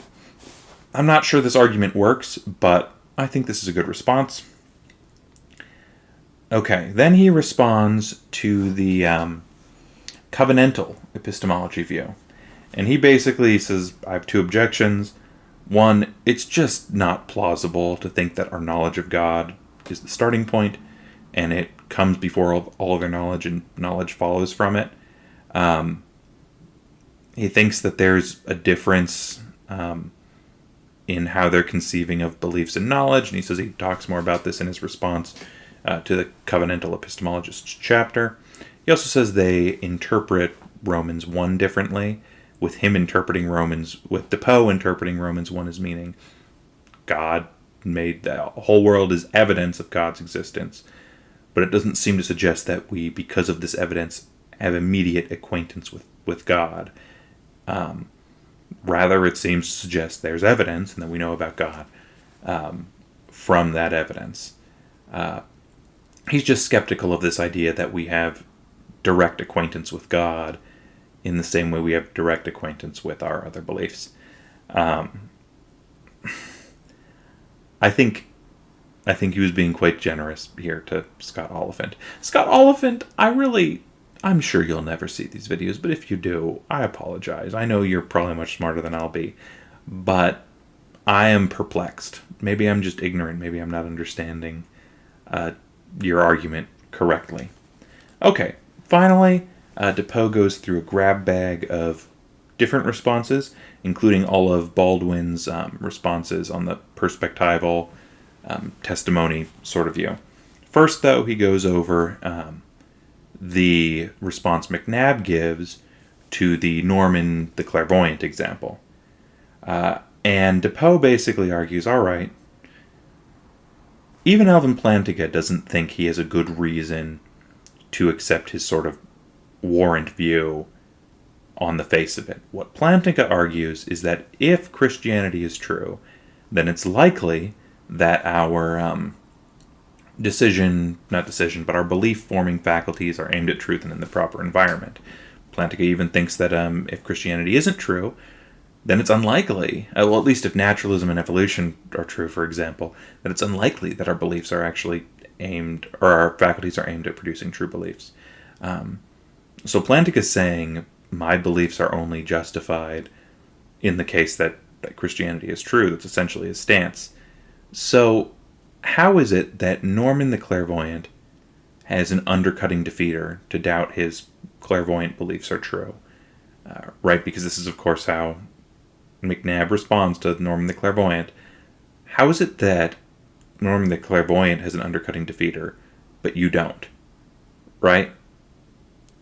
not sure this argument works, but I think this is a good response. Okay, then he responds to the covenantal epistemology view. And he basically says, I have two objections. One, it's just not plausible to think that our knowledge of God is the starting point, and it comes before all other knowledge, and knowledge follows from it. He thinks that there's a difference in how they're conceiving of beliefs and knowledge, and he says he talks more about this in his response to the Covenantal Epistemologist chapter. He also says they interpret Romans 1 differently, with him interpreting with DEPOE interpreting Romans 1 as meaning God made the whole world as evidence of God's existence. But it doesn't seem to suggest that we, because of this evidence, have immediate acquaintance with God. Rather, it seems to suggest there's evidence and that we know about God from that evidence. He's just skeptical of this idea that we have direct acquaintance with God in the same way we have direct acquaintance with our other beliefs. I think he was being quite generous here to Scott Oliphant. Scott Oliphant, I'm sure you'll never see these videos, but if you do, I apologize. I know you're probably much smarter than I'll be, but I am perplexed. Maybe I'm just ignorant. Maybe I'm not understanding your argument correctly. Okay, finally, DEPOE goes through a grab bag of different responses, including all of Baldwin's responses on the perspectival testimony sort of view. First, though, he goes over the response MCNABB gives to the Norman the Clairvoyant example. And DEPOE basically argues, all right, even Alvin Plantinga doesn't think he has a good reason to accept his sort of warrant view on the face of it. What Plantinga argues is that if Christianity is true, then it's likely that our our belief-forming faculties are aimed at truth and in the proper environment. Plantinga even thinks that if Christianity isn't true, then it's unlikely, well, at least if naturalism and evolution are true, for example, that it's unlikely that our beliefs are actually our faculties are aimed at producing true beliefs. So Plantinga is saying, my beliefs are only justified in the case that Christianity is true. That's essentially his stance. So how is it that Norman the Clairvoyant has an undercutting defeater to doubt his clairvoyant beliefs are true? Right, because this is, of course, how McNabb responds to Norman the Clairvoyant. How is it that Norman the Clairvoyant has an undercutting defeater, but you don't? Right?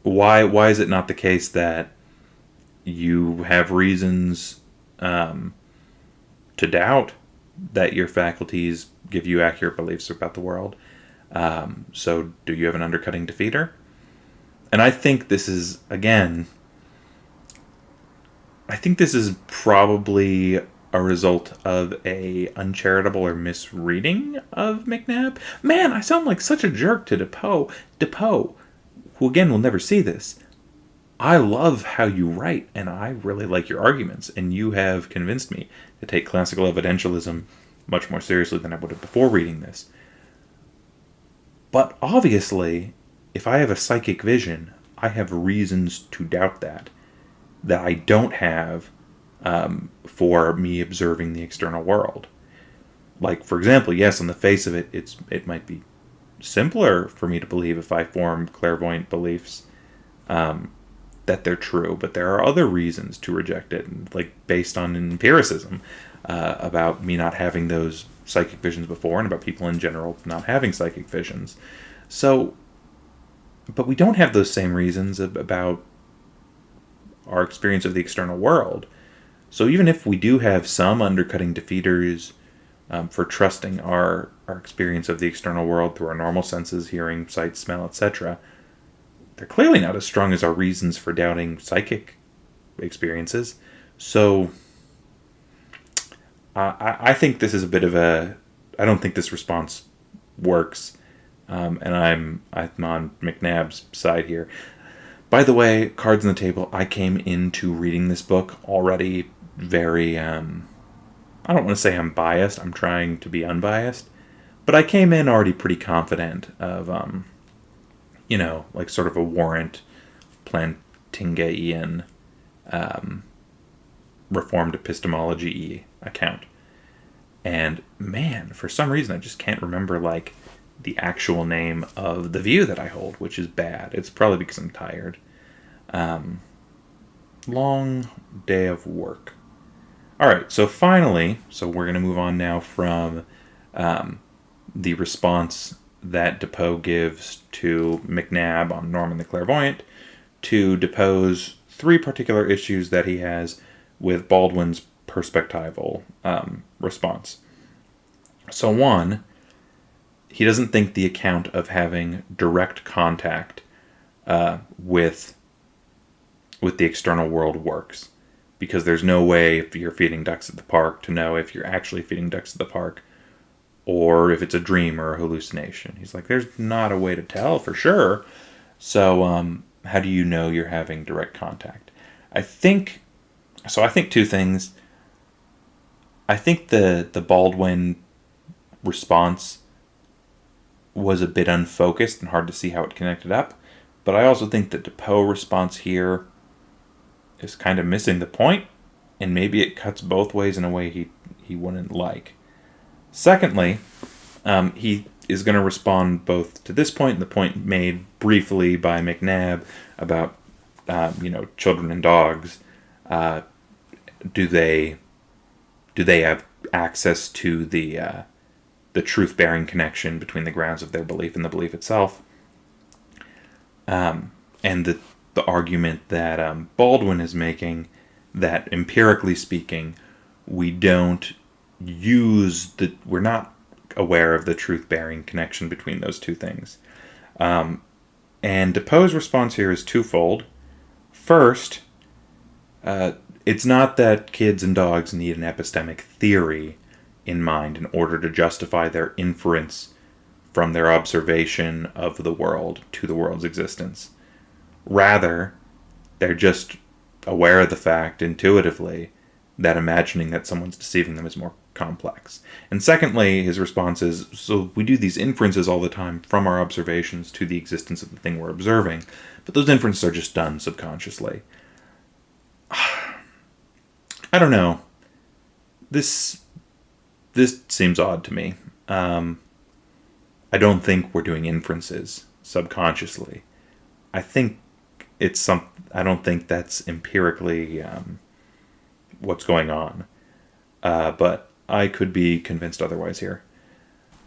Why is it not the case that you have reasons to doubt that your faculties give you accurate beliefs about the world? So do you have an undercutting defeater? And I think this is, again, probably a result of a uncharitable or misreading of McNabb. Man, I sound like such a jerk to DEPOE. DEPOE, who again will never see this. I love how you write, and I really like your arguments, and you have convinced me to take classical evidentialism much more seriously than I would have before reading this. But obviously, if I have a psychic vision, I have reasons to doubt that I don't have for me observing the external world. Like, for example, yes, on the face of it, it might be simpler for me to believe if I form clairvoyant beliefs that they're true, but there are other reasons to reject it, like based on empiricism, about me not having those psychic visions before and about people in general not having psychic visions. So, but we don't have those same reasons about our experience of the external world. So even if we do have some undercutting defeaters for trusting our experience of the external world through our normal senses, hearing, sight, smell, etc., they're clearly not as strong as our reasons for doubting psychic experiences. So I think this is a bit of I don't think this response works, and I'm on McNabb's side here. By the way, cards on the table, I came into reading this book already very, I don't want to say I'm biased, I'm trying to be unbiased, but I came in already pretty confident of, like sort of a warrant Plantinga-ian Reformed Epistemology account. And man, for some reason I just can't remember like the actual name of the view that I hold, which is bad. It's probably because I'm tired. Long day of work. Alright, so finally, we're going to move on now from the response that DEPOE gives to McNabb on Norman the Clairvoyant to DEPOE's three particular issues that he has with Baldwin's perspectival response. So one, he doesn't think the account of having direct contact with the external world works, because there's no way if you're feeding ducks at the park to know if you're actually feeding ducks at the park or if it's a dream or a hallucination. He's like, there's not a way to tell for sure. So how do you know you're having direct contact? I think two things. I think the Baldwin response was a bit unfocused and hard to see how it connected up. But I also think the DEPOE response here is kind of missing the point, and maybe it cuts both ways in a way he wouldn't like. Secondly, he is going to respond both to this point and the point made briefly by MCNABB about children and dogs. Do they have access to the truth-bearing connection between the grounds of their belief and the belief itself? And the argument that Baldwin is making, that empirically speaking, we're not aware of the truth-bearing connection between those two things. And DEPOE's response here is twofold. First, it's not that kids and dogs need an epistemic theory in mind in order to justify their inference from their observation of the world to the world's existence. Rather, they're just aware of the fact intuitively that imagining that someone's deceiving them is more complex. And secondly, his response is, so we do these inferences all the time from our observations to the existence of the thing we're observing, but those inferences are just done subconsciously. I don't know. This seems odd to me. I don't think we're doing inferences subconsciously. I don't think that's empirically what's going on. But I could be convinced otherwise here.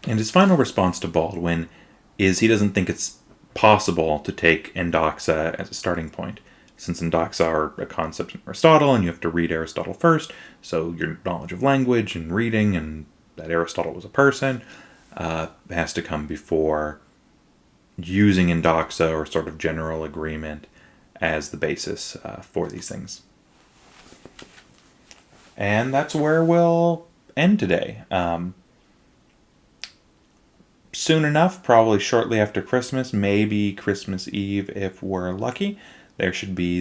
And his final response to Baldwin is he doesn't think it's possible to take endoxa as a starting point, since endoxa are a concept in Aristotle, and you have to read Aristotle first, so your knowledge of language and reading and that Aristotle was a person has to come before using endoxa or sort of general agreement as the basis for these things. And that's where we'll end today. Soon enough, probably shortly after Christmas, maybe Christmas Eve if we're lucky, there should be